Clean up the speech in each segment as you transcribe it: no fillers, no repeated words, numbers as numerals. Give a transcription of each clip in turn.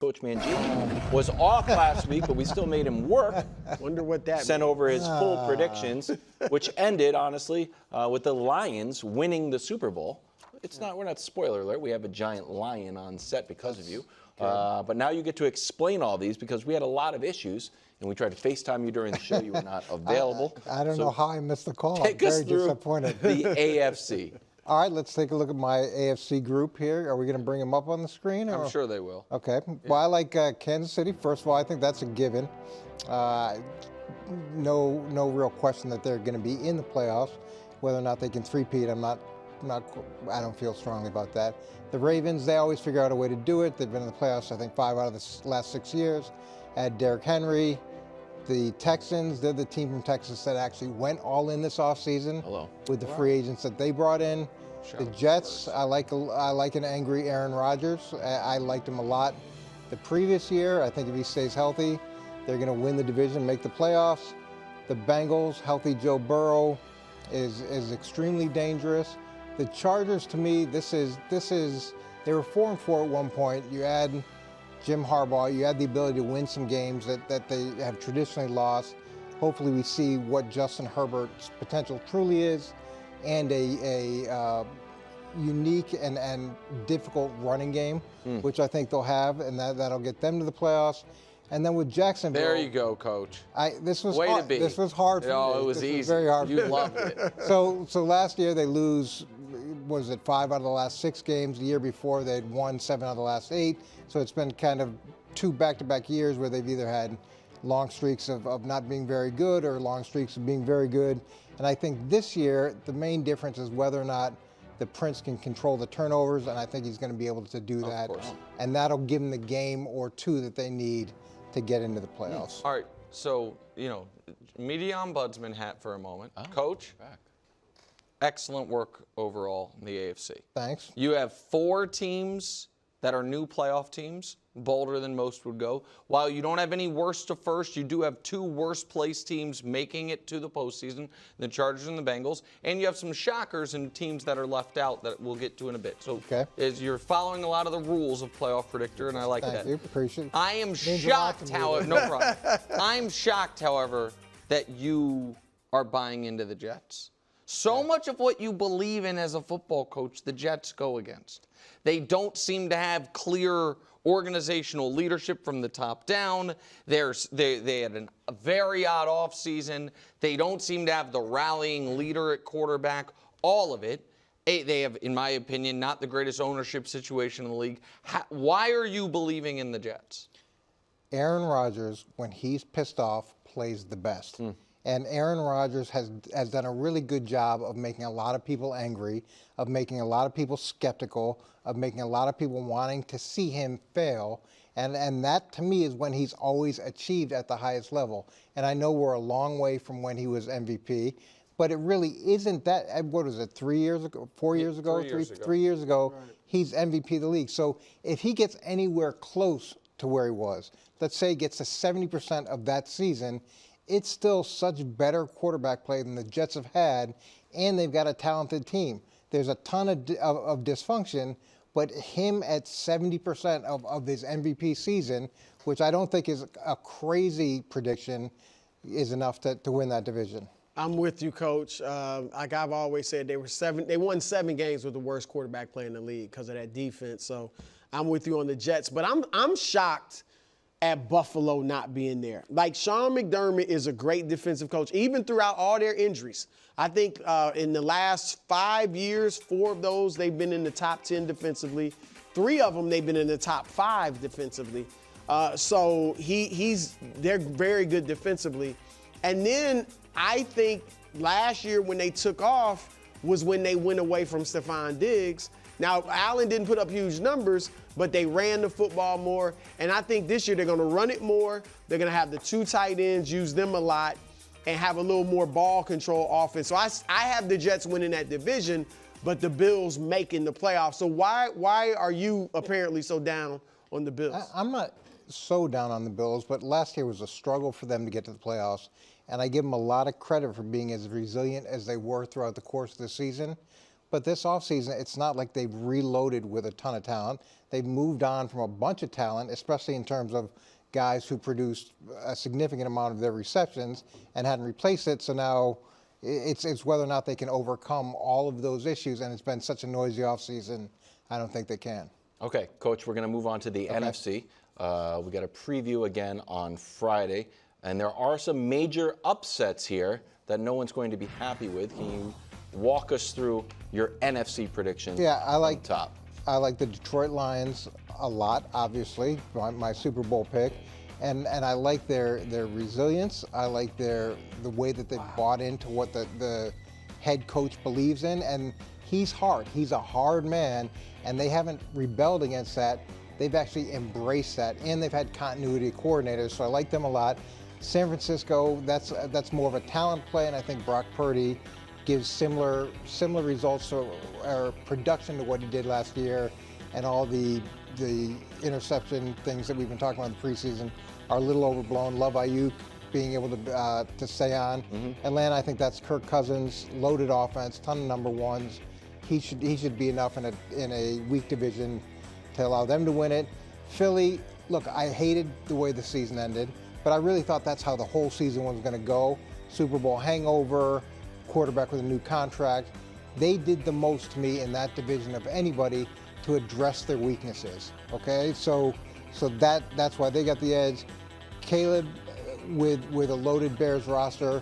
Coach Mangini was off last week, but we still made him work. Wonder what that Sent means. over his full predictions, which ended, honestly, with the Lions winning the Super Bowl. We're not spoiler alert. We have a giant lion on set because of you. But now you get to explain all these because we had a lot of issues, and we tried to FaceTime you during the show. You were not available. I don't know how I missed the call. Take I'm us very through disappointed. the AFC. All right, let's take a look at my AFC group here. Are we going to bring them up on the screen? Or? I'm sure they will. Okay. Yeah. Well, I like Kansas City. First of all, I think that's a given. No real question that they're going to be in the playoffs. Whether or not they can three-peat, I don't feel strongly about that. The Ravens, they always figure out a way to do it. They've been in the playoffs, I think, 5 out of the last 6 years. Add Derrick Henry. The Texans, they're the team from Texas that actually went all in this offseason with the free agents that they brought in. The Jets, I like an angry Aaron Rodgers. I liked him a lot the previous year. I think if he stays healthy, they're going to win the division, make the playoffs. The Bengals, healthy Joe Burrow is extremely dangerous. The Chargers, to me, they were 4-4 at one point. You add Jim Harbaugh, you had the ability to win some games that they have traditionally lost. Hopefully we see what Justin Herbert's potential truly is, and a unique and difficult running game, which I think they'll have, and that'll get them to the playoffs. And then with Jacksonville. There you go, Coach. This was Way hard. to be. This was hard for me. Oh, it was this easy. Was very hard. You loved it. So last year they lose, 5 out of the last 6 games. The year before they'd won 7 out of the last 8. So it's been kind of 2 back-to-back years where they've either had long streaks of not being very good or long streaks of being very good. And I think this year the main difference is whether or not the Prince can control the turnovers, and I think he's going to be able to do that. And that'll give them the game or 2 that they need to get into the playoffs. All right, so, media ombudsman hat for a moment. Coach, excellent work overall in the AFC. Thanks. You have 4 teams that are new playoff teams, bolder than most would go. While you don't have any worst to first, you do have 2 worst place teams making it to the postseason, the Chargers and the Bengals, and you have some shockers and teams that are left out that we'll get to in a bit. So you're following a lot of the rules of Playoff Predictor, and I like that. Thank you, appreciate it. I am shocked, however, no problem. I'm shocked, however, that you are buying into the Jets. So much of what you believe in as a football coach, the Jets go against. They don't seem to have clear organizational leadership from the top down. They had a very odd offseason. They don't seem to have the rallying leader at quarterback. All of it. They have, in my opinion, not the greatest ownership situation in the league. Why are you believing in the Jets? Aaron Rodgers, when he's pissed off, plays the best. And Aaron Rodgers has done a really good job of making a lot of people angry, of making a lot of people skeptical, of making a lot of people wanting to see him fail. And that, to me, is when he's always achieved at the highest level. And I know we're a long way from when he was MVP, but it really isn't that. What was it, 3 years ago, 4 years ago? 3 years ago, he's MVP of the league. So if he gets anywhere close to where he was, let's say he gets to 70% of that season, it's still such better quarterback play than the Jets have had, and they've got a talented team. There's a ton of dysfunction, but him at 70% of his MVP season, which I don't think is a crazy prediction, is enough to win that division. I'm with you, Coach. Like I've always said, they won 7 games with the worst quarterback play in the league because of that defense. So I'm with you on the Jets, but I'm shocked at Buffalo not being there. Like, Sean McDermott is a great defensive coach, even throughout all their injuries. I think in the last 5 years, 4 of those, they've been in the top 10 defensively. 3 of them, they've been in the top 5 defensively. So they're very good defensively. And then I think last year when they took off was when they went away from Stephon Diggs. Now, Allen didn't put up huge numbers, but they ran the football more. And I think this year they're going to run it more. They're going to have the 2 tight ends, use them a lot, and have a little more ball control offense. So I have the Jets winning that division, but the Bills making the playoffs. So why are you apparently so down on the Bills? I'm not so down on the Bills, but last year was a struggle for them to get to the playoffs. And I give them a lot of credit for being as resilient as they were throughout the course of the season. But this offseason, it's not like they've reloaded with a ton of talent. They've moved on from a bunch of talent, especially in terms of guys who produced a significant amount of their receptions and hadn't replaced it. So now it's whether or not they can overcome all of those issues. And it's been such a noisy offseason, I don't think they can. Okay, Coach, we're going to move on to the NFC. We got a preview again on Friday. And there are some major upsets here that no one's going to be happy with. Can you walk us through your NFC predictions? Yeah, I like top. I like the Detroit Lions a lot, obviously, my Super Bowl pick. And I like their resilience. I like the way that they've bought into what the head coach believes in. And he's hard. He's a hard man, and they haven't rebelled against that. They've actually embraced that, and they've had continuity coordinators, so I like them a lot. San Francisco, that's more of a talent play, and I think Brock Purdy gives similar results or production to what he did last year, and all the interception things that we've been talking about in the preseason are a little overblown. Love Ayuk being able to stay on. Atlanta, I think that's Kirk Cousins, loaded offense, ton of number ones. He should be enough in a weak division to allow them to win it. Philly, look, I hated the way the season ended, but I really thought that's how the whole season was going to go. Super Bowl hangover, quarterback with a new contract. They did the most to me in that division of anybody to address their weaknesses. Okay, so that's why they got the edge. Caleb, with a loaded Bears roster,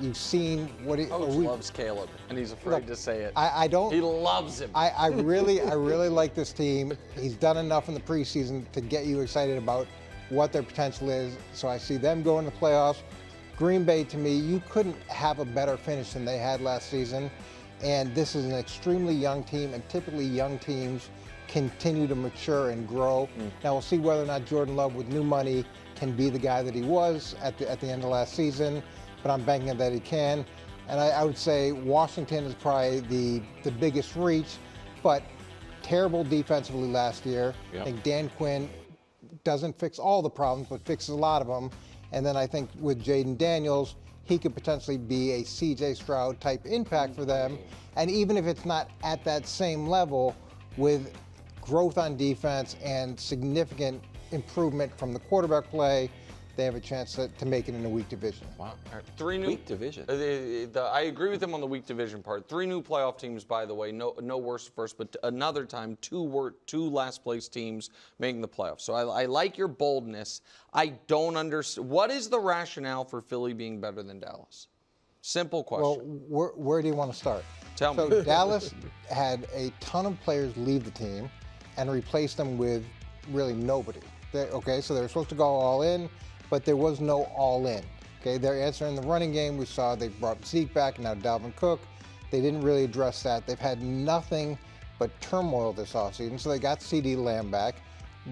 you've seen what he Loves Caleb, and he's afraid to say it. I don't. He loves him. I really like this team. He's done enough in the preseason to get you excited about what their potential is. So I see them going to the playoffs. Green Bay, to me, you couldn't have a better finish than they had last season. And this is an extremely young team, and typically young teams continue to mature and grow. Now we'll see whether or not Jordan Love, with new money, can be the guy that he was at the end of last season. But I'm banking that he can. And I would say Washington is probably the biggest reach, but terrible defensively last year. Yep. I think Dan Quinn doesn't fix all the problems, but fixes a lot of them. And then I think with Jaden Daniels, he could potentially be a C.J. Stroud type impact for them. And even if it's not at that same level, with growth on defense and significant improvement from the quarterback play, they have a chance to make it in a weak division. Wow. Three new Weak division. I agree with him on the weak division part. 3 new playoff teams, by the way. No worse first, but another time, 2 last place teams making the playoffs. So I like your boldness. I don't understand. What is the rationale for Philly being better than Dallas? Simple question. Well, where do you want to start? Tell me. So Dallas had a ton of players leave the team and replaced them with really nobody. So they were supposed to go all in, but there was no all in. Okay, their answer in the running game, we saw they brought Zeke back, and now Dalvin Cook. They didn't really address that. They've had nothing but turmoil this offseason. So they got CeeDee Lamb back.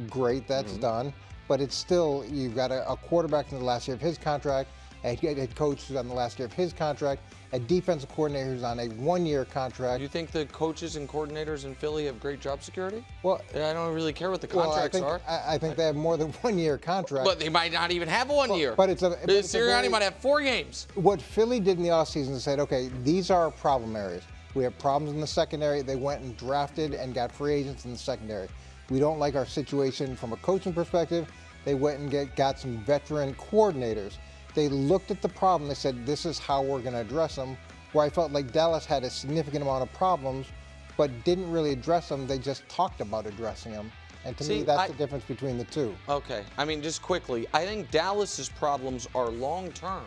Great, that's done. But it's still, you've got a quarterback in the last year of his contract, a head coach who's on the last year of his contract, a defensive coordinator who's on a 1-year contract. Do you think the coaches and coordinators in Philly have great job security? Well, I don't really care what the contracts are. I think they have more than 1-year contract. But they might not even have 1 year. But Sirianni might have 4 games. What Philly did in the offseason is said, okay, these are our problem areas. We have problems in the secondary. They went and drafted and got free agents in the secondary. We don't like our situation from a coaching perspective. They went and got some veteran coordinators. They looked at the problem. They said, this is how we're going to address them. Where I felt like Dallas had a significant amount of problems, but didn't really address them. They just talked about addressing them. And to me, that's the difference between the two. Okay. I mean, just quickly, I think Dallas's problems are long-term.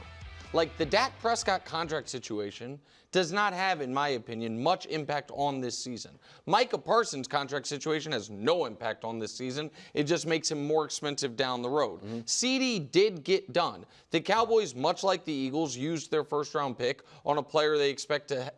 Like, the Dak Prescott contract situation does not have, in my opinion, much impact on this season. Micah Parsons' contract situation has no impact on this season. It just makes him more expensive down the road. CeeDee did get done. The Cowboys, much like the Eagles, used their first-round pick on a player they expect to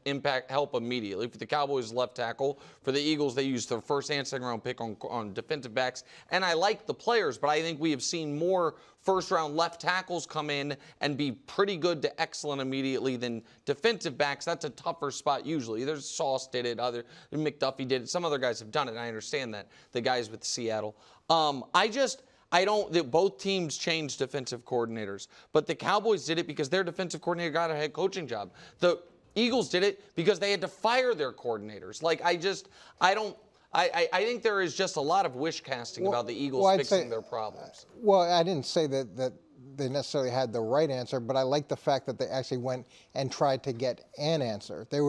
help immediately. For the Cowboys, left tackle. For the Eagles, they used their first and second-round pick on defensive backs. And I like the players, but I think we have seen more first-round left tackles come in and be pretty good to excellent immediately than defensive backs. That's a tougher spot usually. There's Sauce did it, McDuffie did it. Some other guys have done it, and I understand that. The guys with Seattle. Both teams changed defensive coordinators, but the Cowboys did it because their defensive coordinator got a head coaching job. Eagles did it because they had to fire their coordinators. Like, I think there is just a lot of wish casting about the Eagles fixing their problems. Well, I didn't say that they necessarily had the right answer, but I like the fact that they actually went and tried to get an answer. They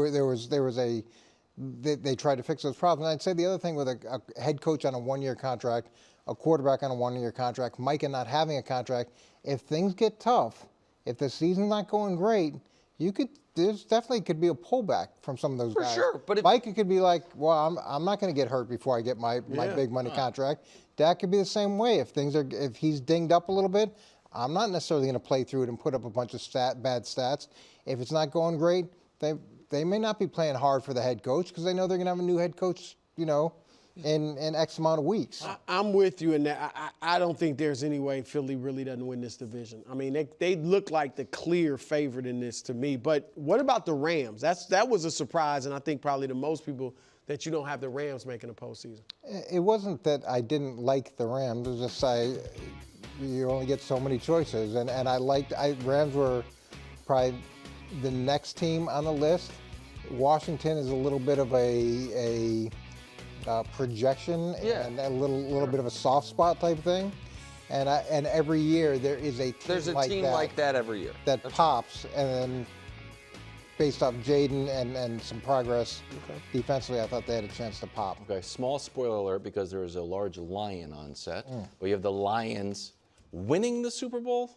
tried to fix those problems. And I'd say the other thing with a head coach on a one-year contract, a quarterback on a one-year contract, Micah not having a contract, if things get tough, if the season's not going great, there's definitely could be a pullback from some of those guys. For sure, but Micah could be like, well, I'm not going to get hurt before I get my big money contract. Dak could be the same way. If he's dinged up a little bit, I'm not necessarily going to play through it and put up a bunch of bad stats. If it's not going great, they may not be playing hard for the head coach because they know they're going to have a new head coach, in X amount of weeks. I'm with you in that. I don't think there's any way Philly really doesn't win this division. I mean, they look like the clear favorite in this to me. But what about the Rams? That was a surprise, and I think probably to most people that you don't have the Rams making a postseason. It wasn't that I didn't like the Rams. It was just you only get so many choices, and Rams were probably the next team on the list. Washington is a little bit of a projection and a little bit of a soft spot type thing, and every year there's a team like that every year that pops, and then based off Jaden and some progress defensively, I thought they had a chance to pop. Okay, small spoiler alert because there is a large lion on set. But you have the Lions winning the Super Bowl.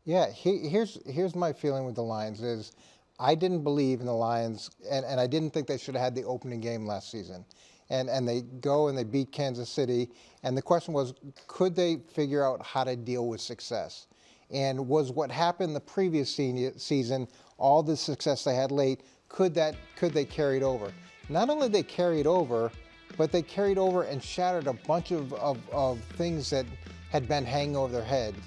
Yeah, here's my feeling with the Lions is I didn't believe in the Lions, and I didn't think they should have had the opening game last season. And they go and they beat Kansas City. And the question was, could they figure out how to deal with success? And was what happened the previous season, all the success they had late, could they carry it over? Not only they carried over, but they carried over and shattered a bunch of things that had been hanging over their heads.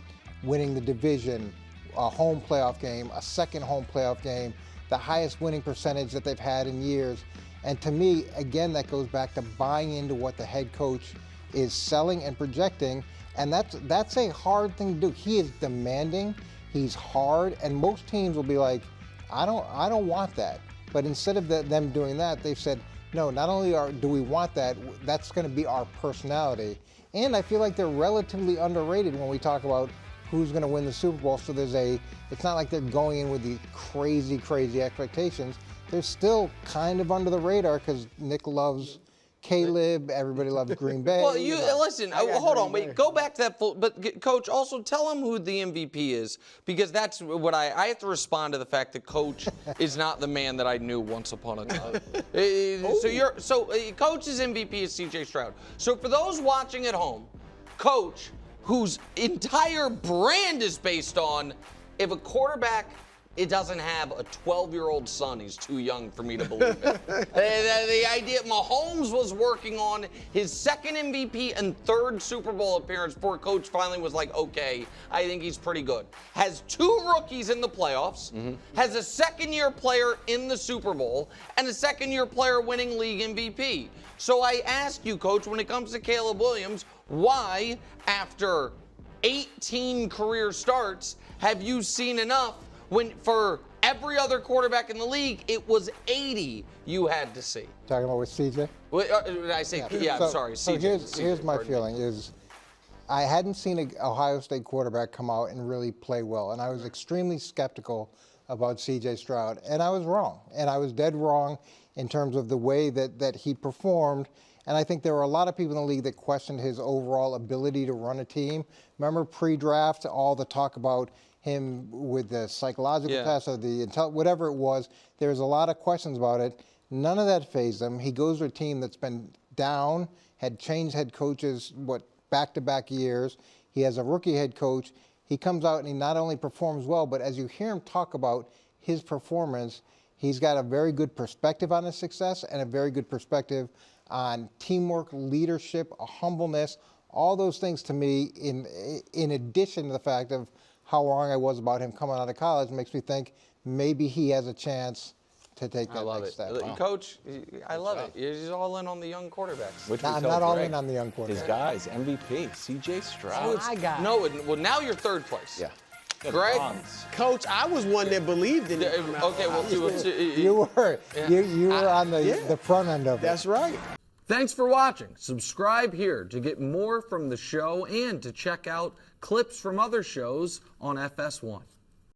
Winning the division, a home playoff game, a second home playoff game, the highest winning percentage that they've had in years. And to me, again, that goes back to buying into what the head coach is selling and projecting. And that's a hard thing to do. He is demanding, he's hard, and most teams will be like, I don't want that. But instead of them doing that, they've said, no, not only do we want that, that's going to be our personality. And I feel like they're relatively underrated when we talk about who's going to win the Super Bowl. So it's not like they're going in with the crazy, crazy expectations. They're still kind of under the radar because Nick loves Caleb. Everybody loves Green Bay. Well, listen. Hold on. Wait. Go back to that. But Coach, also tell him who the MVP is, because that's what I have to respond to the fact that Coach is not the man that I knew once upon a time. Coach's MVP is C.J. Stroud. So for those watching at home, Coach, whose entire brand is based on if a quarterback doesn't have a 12-year-old son, he's too young for me to believe it. The idea Mahomes was working on his second MVP and third Super Bowl appearance before Coach finally was like, okay, I think he's pretty good. Has 2 rookies in the playoffs, has a second-year player in the Super Bowl, and a second-year player winning league MVP. So I ask you, Coach, when it comes to Caleb Williams, why, after 18 career starts, have you seen enough when for every other quarterback in the league, it was 80 you had to see? Talking about with CJ? Did I say, I'm sorry, CJ. So here's my feeling is I hadn't seen an Ohio State quarterback come out and really play well, and I was extremely skeptical about CJ Stroud, and I was wrong. And I was dead wrong in terms of the way that he performed. And I think there were a lot of people in the league that questioned his overall ability to run a team. Remember pre-draft, all the talk about him with the psychological test or the whatever it was. There's a lot of questions about it. None of that fazed him. He goes to a team that's been down, had changed head coaches, back-to-back years. He has a rookie head coach. He comes out and he not only performs well, but as you hear him talk about his performance, he's got a very good perspective on his success and a very good perspective on teamwork, leadership, a humbleness, all those things to me, in addition to the fact of how wrong I was about him coming out of college, makes me think maybe he has a chance to take that next step. Wow. Coach, I love it. He's all in on the young quarterbacks. I'm not all in on the young quarterbacks. His guys, MVP, C.J. Stroud. I got No, well, now you're third place. Yeah. Greg? Coach, I was one that believed in it. Okay, well, You were on the front end of it. That's right. Thanks for watching. Subscribe here to get more from the show and to check out clips from other shows on FS1.